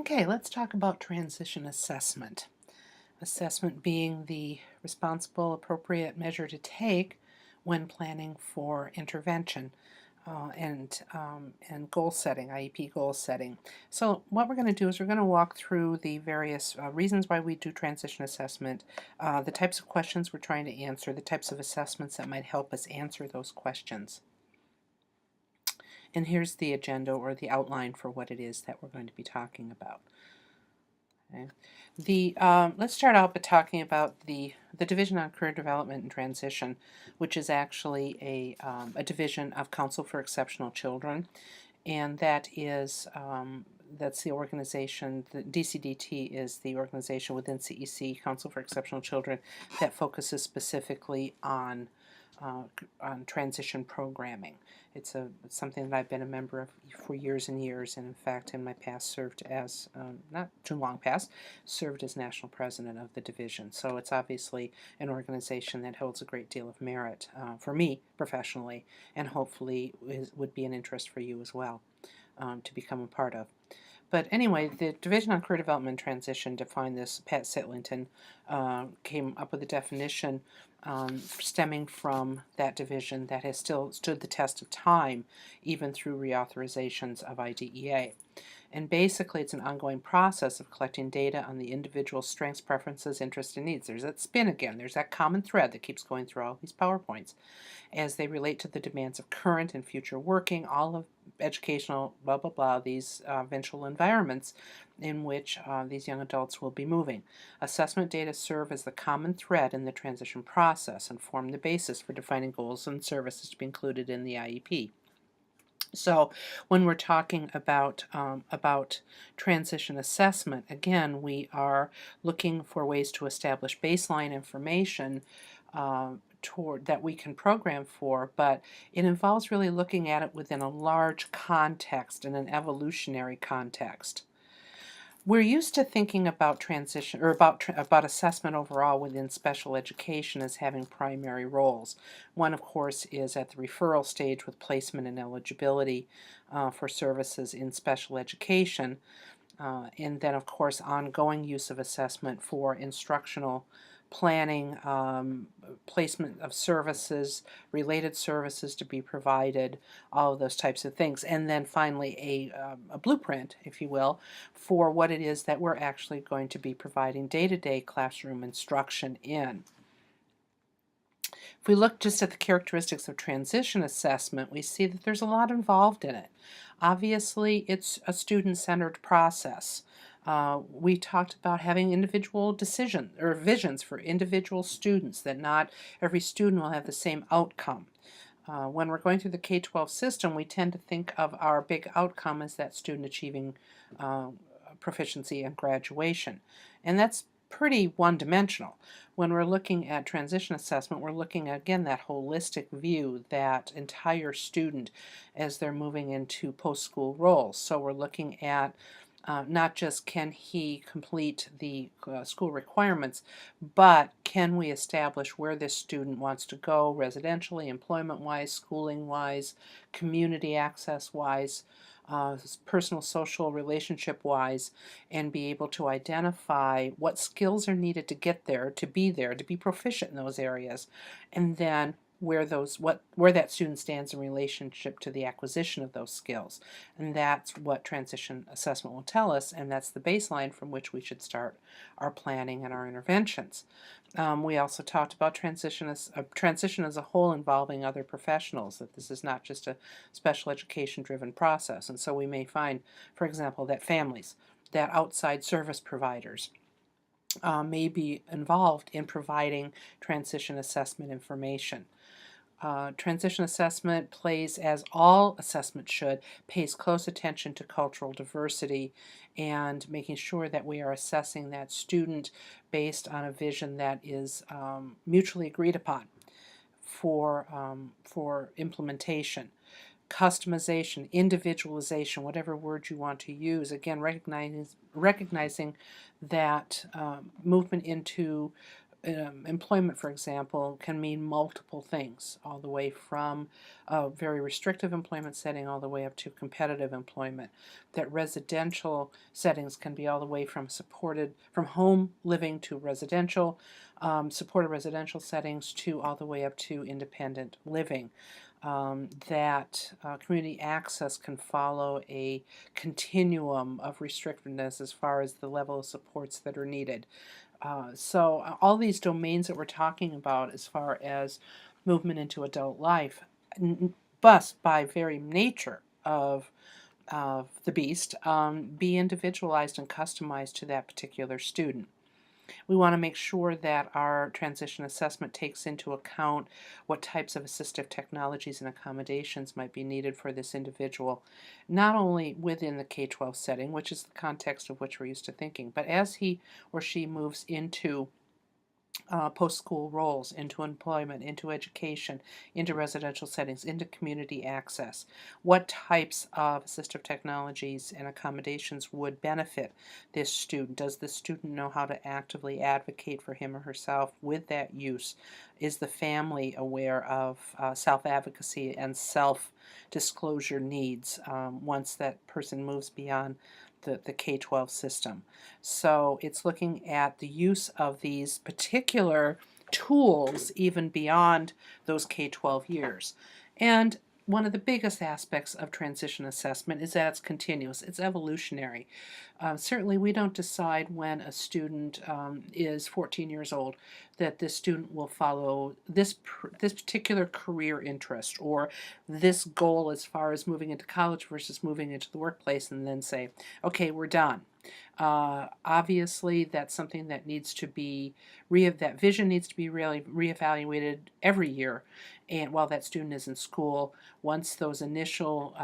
Okay, let's talk about transition assessment. Assessment being the responsible, appropriate measure to take when planning for intervention and goal setting, IEP goal setting. So what we're going to do is we're going to walk through the various reasons why we do transition assessment, the types of questions we're trying to answer, the types of assessments that might help us answer those questions. And here's the agenda or the outline for what it is that we're going to be talking about. Okay. Let's start out by talking about the Division on Career Development and Transition, which is actually a division of Council for Exceptional Children, and that's the organization. The DCDT is the organization within CEC, Council for Exceptional Children, that focuses specifically on transition programming. It's something that I've been a member of for years and years, and in fact, in my past served as, not too long past, served as national president of the division. So it's obviously an organization that holds a great deal of merit for me professionally, and hopefully would be an interest for you as well to become a part of. But anyway, the Division on Career Development and Transition defined this. Pat Sitlington came up with a definition stemming from that division that has still stood the test of time, even through reauthorizations of IDEA. And basically, it's an ongoing process of collecting data on the individual's strengths, preferences, interests, and needs. There's that spin again. There's that common thread that keeps going through all these PowerPoints as they relate to the demands of current and future working, all of educational, blah, blah, blah, these eventual environments in which these young adults will be moving. Assessment data serve as the common thread in the transition process and form the basis for defining goals and services to be included in the IEP. So when we're talking about transition assessment, again, we are looking for ways to establish baseline information toward that we can program for, but it involves really looking at it within a large context and an evolutionary context. We're used to thinking about transition or about assessment overall within special education as having primary roles. One, of course, is at the referral stage with placement and eligibility for services in special education, and then, of course, ongoing use of assessment for instructional planning, placement of services, related services to be provided, all of those types of things. And then finally a blueprint, if you will, for what it is that we're actually going to be providing day-to-day classroom instruction in. If we look just at the characteristics of transition assessment, we see that there's a lot involved in it. Obviously, it's a student-centered process. We talked about having individual decisions or visions for individual students, that not every student will have the same outcome. When we're going through the K-12 system, we tend to think of our big outcome as that student achieving proficiency and graduation. And that's pretty one-dimensional. When we're looking at transition assessment, we're looking at, again, that holistic view, that entire student as they're moving into post-school roles. So we're looking at not just can he complete the school requirements, but can we establish where this student wants to go residentially, employment-wise, schooling-wise, community access-wise, personal, social, relationship-wise, and be able to identify what skills are needed to get there, to be proficient in those areas, and then where that student stands in relationship to the acquisition of those skills. And that's what transition assessment will tell us, and that's the baseline from which we should start our planning and our interventions. We also talked about transition as a whole involving other professionals, that this is not just a special education driven process. And so we may find, for example, that families, that outside service providers may be involved in providing transition assessment information. Transition assessment plays, as all assessment should, pays close attention to cultural diversity and making sure that we are assessing that student based on a vision that is mutually agreed upon for implementation. Customization, individualization, whatever word you want to use, again, recognizing that movement into employment, for example, can mean multiple things, all the way from a very restrictive employment setting all the way up to competitive employment. That residential settings can be all the way from home living to residential, supported residential settings to all the way up to independent living. That community access can follow a continuum of restrictiveness as far as the level of supports that are needed. So all these domains that we're talking about as far as movement into adult life must, by very nature of the beast, be individualized and customized to that particular student. We want to make sure that our transition assessment takes into account what types of assistive technologies and accommodations might be needed for this individual, not only within the K-12 setting, which is the context of which we're used to thinking, but as he or she moves into post-school roles, into employment, into education, into residential settings, into community access. What types of assistive technologies and accommodations would benefit this student? Does the student know how to actively advocate for him or herself with that use? Is the family aware of self-advocacy and self-disclosure needs once that person moves beyond the K-12 system? So it's looking at the use of these particular tools even beyond those K-12 years. And one of the biggest aspects of transition assessment is that it's continuous, it's evolutionary. Certainly, we don't decide when a student is 14 years old that this student will follow this particular career interest or this goal as far as moving into college versus moving into the workplace, and then say, okay, we're done. Obviously, that's something that needs to be that vision needs to be really reevaluated every year, and while that student is in school, once those initial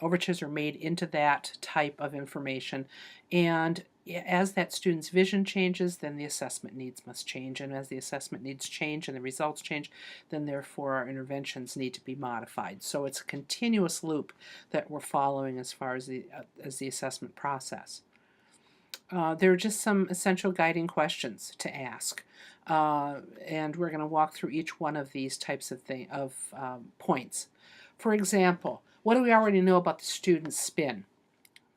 overtures are made into that type of information, and as that student's vision changes, then the assessment needs must change, and as the assessment needs change and the results change, then therefore our interventions need to be modified. So it's a continuous loop that we're following as far as the assessment process. There are just some essential guiding questions to ask, and we're going to walk through each one of these types of points. For example, what do we already know about the student's spin?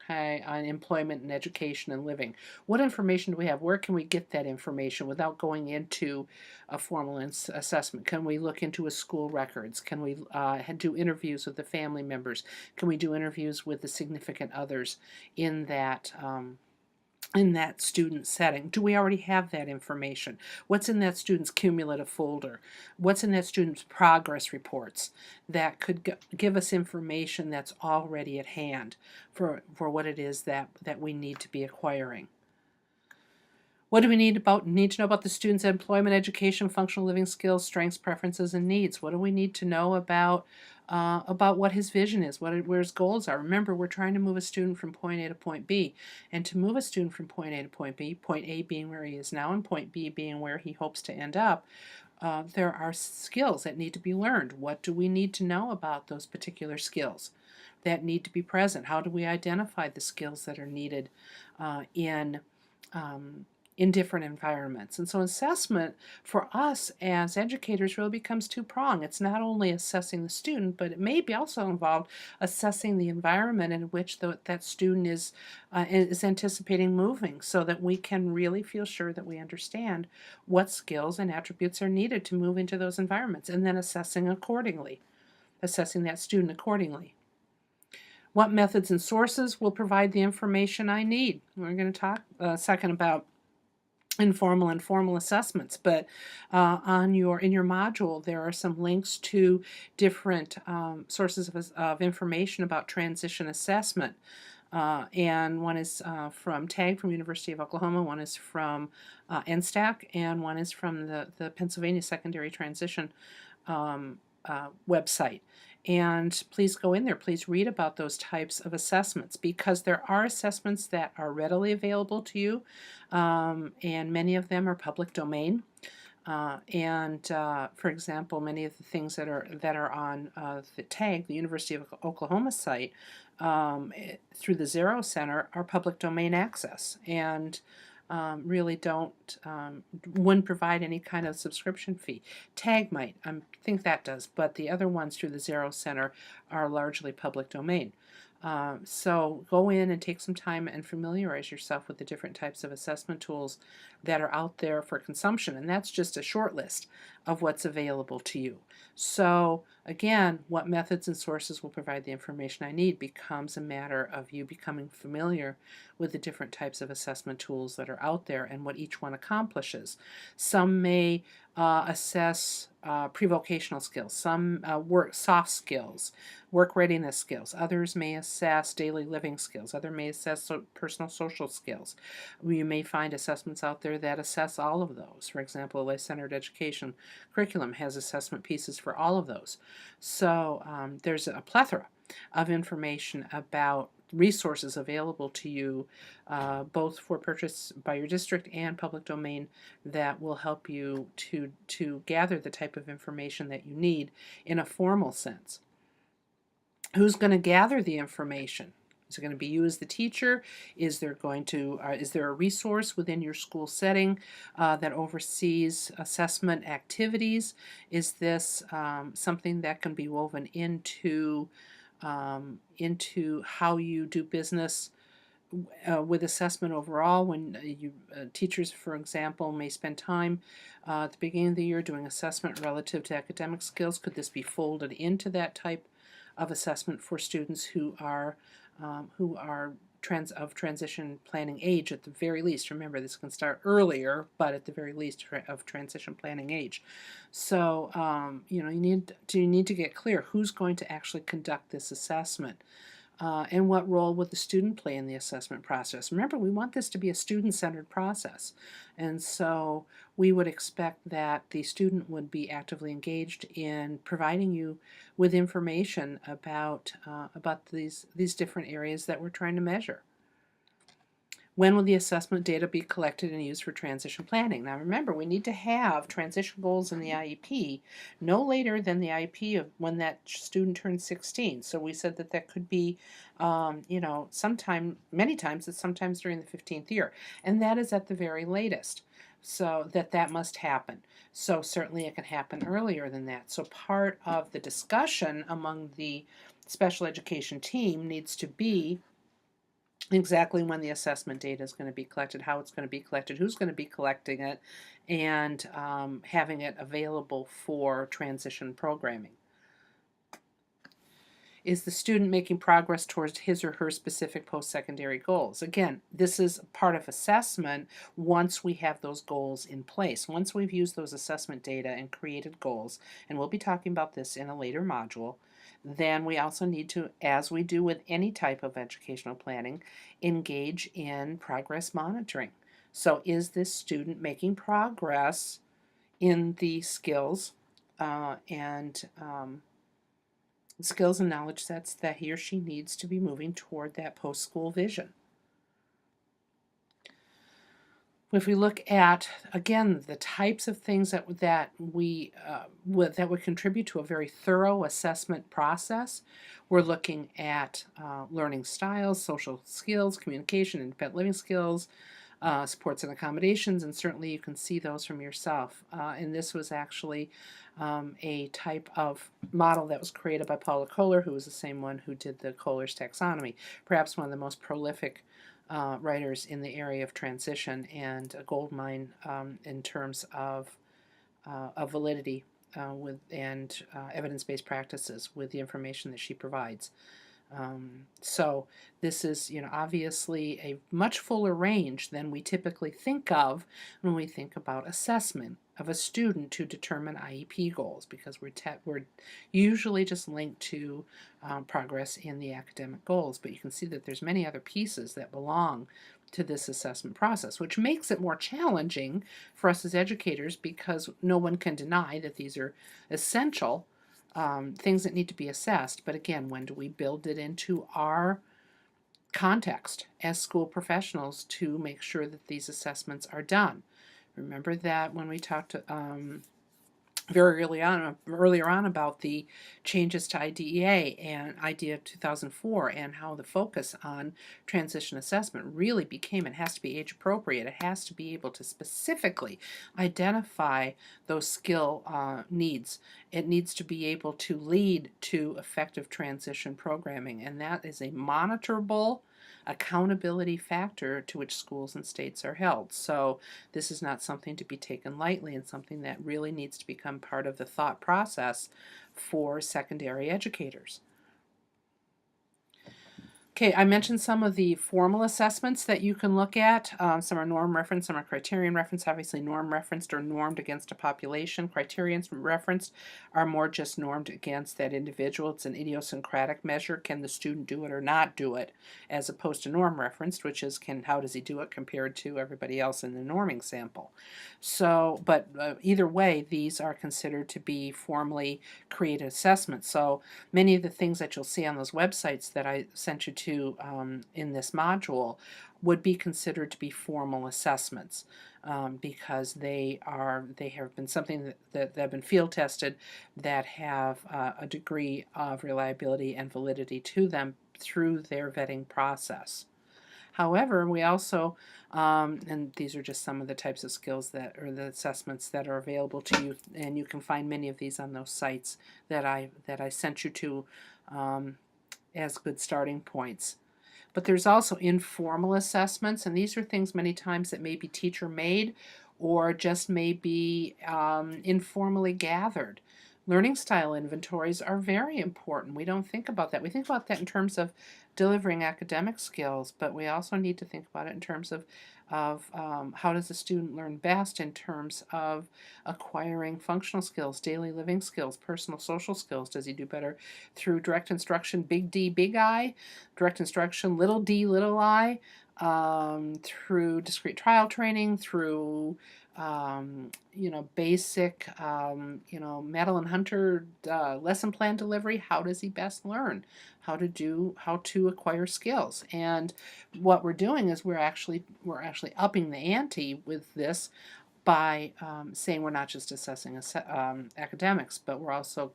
Okay, on employment and education and living. What information do we have? Where can we get that information without going into a formal assessment? Can we look into his school records? Can we do interviews with the family members? Can we do interviews with the significant others in that student setting? Do we already have that information? What's in that student's cumulative folder? What's in that student's progress reports that could give us information that's already at hand for what it is that we need to be acquiring? What do we need to know about the student's employment, education, functional living skills, strengths, preferences, and needs? What do we need to know about what his vision is, where his goals are? Remember, we're trying to move a student from point A to point B, and to move a student from point A to point B, point A being where he is now and point B being where he hopes to end up, there are skills that need to be learned. What do we need to know about those particular skills that need to be present? How do we identify the skills that are needed in different environments? And so assessment for us as educators really becomes two-pronged. It's not only assessing the student, but it may be also involved assessing the environment in which that student is anticipating moving, so that we can really feel sure that we understand what skills and attributes are needed to move into those environments, and then assessing that student accordingly. What methods and sources will provide the information I need? We're going to talk a second about informal and formal assessments, but in your module there are some links to different sources of information about transition assessment, and one is from TAG from University of Oklahoma, one is from NSTAC, and one is from the Pennsylvania Secondary Transition website. And please go in there, please read about those types of assessments, because there are assessments that are readily available to you, and many of them are public domain. For example, many of the things that are on the TAG, the University of Oklahoma site, through the Zero Center, are public domain access. And really wouldn't provide any kind of subscription fee. Tag might, I think that does, but the other ones through the Zero Center are largely public domain. So go in and take some time and familiarize yourself with the different types of assessment tools that are out there for consumption. And that's just a short list of what's available to you. So again, what methods and sources will provide the information I need becomes a matter of you becoming familiar with the different types of assessment tools that are out there and what each one accomplishes. Some may assess pre-vocational skills, some soft skills, work readiness skills. Others may assess daily living skills. Others may assess personal social skills. You may find assessments out there that assess all of those. For example, a life-centered education curriculum has assessment pieces for all of those. So there's a plethora of information about resources available to you, both for purchase by your district and public domain, that will help you to gather the type of information that you need in a formal sense. Who's going to gather the information? Is it going to be you as the teacher? Is there a resource within your school setting that oversees assessment activities? Is this something that can be woven into how you do business with assessment overall? When teachers, for example, may spend time at the beginning of the year doing assessment relative to academic skills, could this be folded into that type of assessment for students who are of transition planning age at the very least? Remember, this can start earlier, but at the very least of transition planning age. So you need to get clear who's going to actually conduct this assessment. And what role would the student play in the assessment process? Remember, we want this to be a student-centered process, and so we would expect that the student would be actively engaged in providing you with information about these different areas that we're trying to measure. When will the assessment data be collected and used for transition planning? Now remember, we need to have transition goals in the IEP no later than the IEP of when that student turns 16. So we said that could be, many times, it's sometimes during the 15th year. And that is at the very latest. So that must happen. So certainly it can happen earlier than that. So part of the discussion among the special education team needs to be exactly when the assessment data is going to be collected, how it's going to be collected, who's going to be collecting it, and having it available for transition programming. Is the student making progress towards his or her specific post-secondary goals? Again, this is part of assessment once we have those goals in place. Once we've used those assessment data and created goals, and we'll be talking about this in a later module, then we also need to, as we do with any type of educational planning, engage in progress monitoring. So is this student making progress in the skills and knowledge sets that he or she needs to be moving toward that post-school vision? If we look at, again, the types of things that would contribute to a very thorough assessment process, we're looking at learning styles, social skills, communication, independent living skills, supports and accommodations, and certainly you can see those from yourself. And this was actually a type of model that was created by Paula Kohler, who was the same one who did the Kohler's taxonomy, perhaps one of the most prolific writers in the area of transition, and a gold mine in terms of validity and evidence-based practices with the information that she provides. So this is, obviously a much fuller range than we typically think of when we think about assessment of a student to determine IEP goals, because we're usually just linked to progress in the academic goals. But you can see that there's many other pieces that belong to this assessment process, which makes it more challenging for us as educators, because no one can deny that these are essential things that need to be assessed. But again, when do we build it into our context as school professionals to make sure that these assessments are done? Remember that when we talked very earlier on about the changes to IDEA and IDEA 2004 and how the focus on transition assessment really became, it has to be age appropriate. It has to be able to specifically identify those skill needs. It needs to be able to lead to effective transition programming, and that is a monitorable accountability factor to which schools and states are held. So this is not something to be taken lightly, and something that really needs to become part of the thought process for secondary educators. Okay, I mentioned some of the formal assessments that you can look at. Some are norm referenced, some are criterion referenced. Obviously, norm referenced or normed against a population. Criterion referenced are more just normed against that individual. It's an idiosyncratic measure. Can the student do it or not do it? As opposed to norm referenced, which is how does he do it compared to everybody else in the norming sample. So, but either way, these are considered to be formally created assessments. So many of the things that you'll see on those websites that I sent you to in this module would be considered to be formal assessments, because they have been something that have been field tested, that have a degree of reliability and validity to them through their vetting process. However, we also, and these are just some of the types of skills that, or the assessments that are available to you, and you can find many of these on those sites that I sent you to as good starting points. But there's also informal assessments, and these are things many times that may be teacher made or just may be informally gathered. Learning style inventories are very important. We don't think about that. We think about that in terms of delivering academic skills, but we also need to think about it in terms of how does the student learn best in terms of acquiring functional skills, daily living skills, personal social skills. Does he do better through direct instruction, big D, big I, direct instruction, little d, little I, through discrete trial training, through basic, Madeline Hunter lesson plan delivery? How does he best learn? How to acquire skills? And what we're doing is we're actually upping the ante with this by saying we're not just assessing academics, but we're also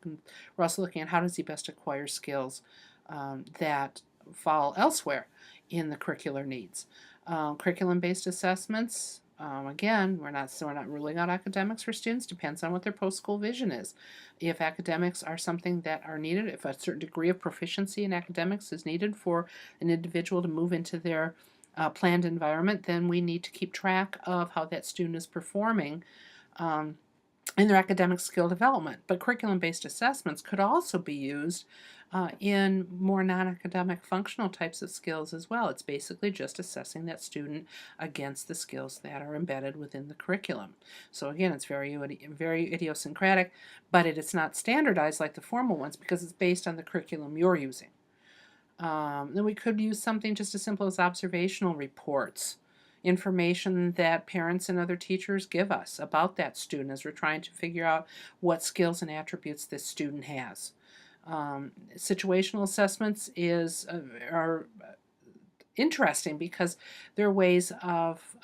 looking at how does he best acquire skills that fall elsewhere in the curricular needs. Curriculum-based assessments. Again, we're not ruling out academics for students. Depends on what their post-school vision is. If academics are something that are needed, if a certain degree of proficiency in academics is needed for an individual to move into their planned environment, then we need to keep track of how that student is performing in their academic skill development. But curriculum-based assessments could also be used in more non-academic functional types of skills as well. It's basically just assessing that student against the skills that are embedded within the curriculum. So again, it's very idiosyncratic, but it's not standardized like the formal ones because it's based on the curriculum you're using. Then we could use something just as simple as observational reports, information that parents and other teachers give us about that student as we're trying to figure out what skills and attributes this student has. Situational assessments are interesting because they're ways of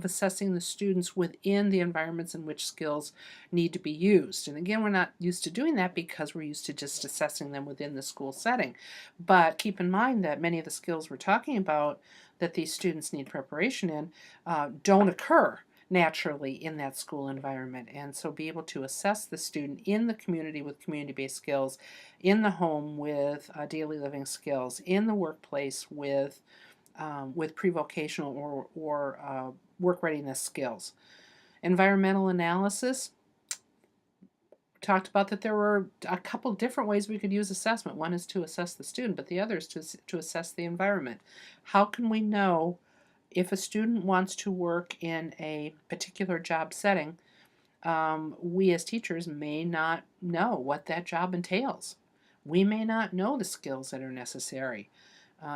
assessing the students within the environments in which skills need to be used. And again, we're not used to doing that because we're used to just assessing them within the school setting. But keep in mind that many of the skills we're talking about that these students need preparation in don't occur naturally in that school environment. And so be able to assess the student in the community with community-based skills, in the home with daily living skills, in the workplace with pre-vocational or work readiness skills. Environmental analysis. Talked about that there were a couple different ways we could use assessment. One is to assess the student, but the other is to assess the environment. How can we know if a student wants to work in a particular job setting? We as teachers may not know what that job entails. We may not know the skills that are necessary.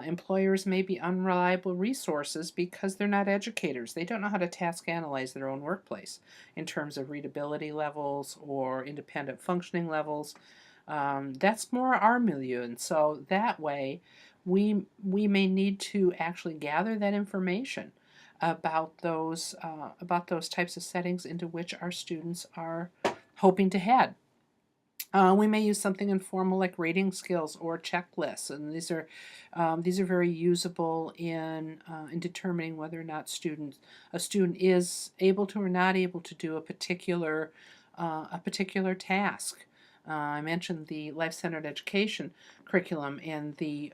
Employers may be unreliable resources because they're not educators. They don't know how to task analyze their own workplace in terms of readability levels or independent functioning levels. That's more our milieu, and so that way we may need to actually gather that information about those types of settings into which our students are hoping to head. We may use something informal like rating skills or checklists, and these are very usable in determining whether or not a student is able to or not able to do a particular task. I mentioned the life-centered education curriculum and the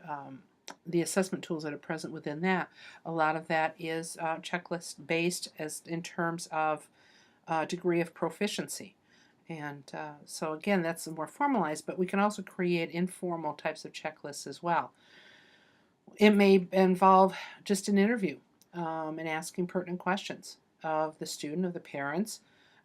assessment tools that are present within that. A lot of that is checklist based as in terms of degree of proficiency. And so again, that's more formalized, but we can also create informal types of checklists as well. It may involve just an interview and asking pertinent questions of the student, of the parents,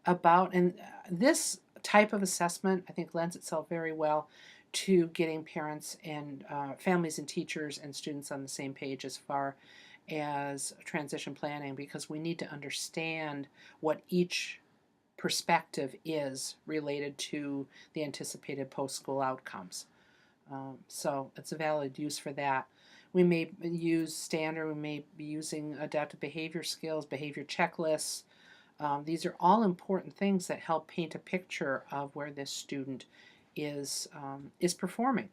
and this type of assessment, I think, lends itself very well to getting parents and families and teachers and students on the same page as far as transition planning, because we need to understand what each perspective is related to the anticipated post-school outcomes. So it's a valid use for that. We may use standard, we may be using adaptive behavior skills, behavior checklists. These are all important things that help paint a picture of where this student is performing.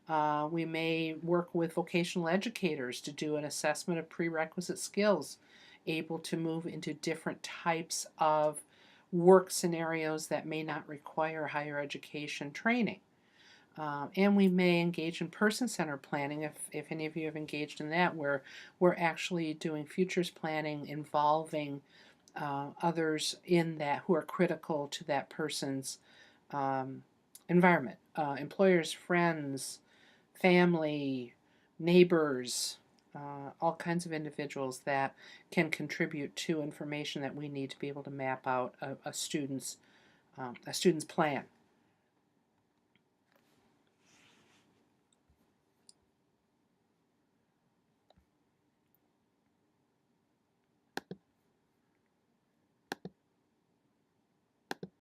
We may work with vocational educators to do an assessment of prerequisite skills, able to move into different types of work scenarios that may not require higher education training. And we may engage in person-centered planning if any of you have engaged in that, where we're actually doing futures planning involving others in that who are critical to that person's environment. Employers, friends, family, neighbors, all kinds of individuals that can contribute to information that we need to be able to map out a student's plan.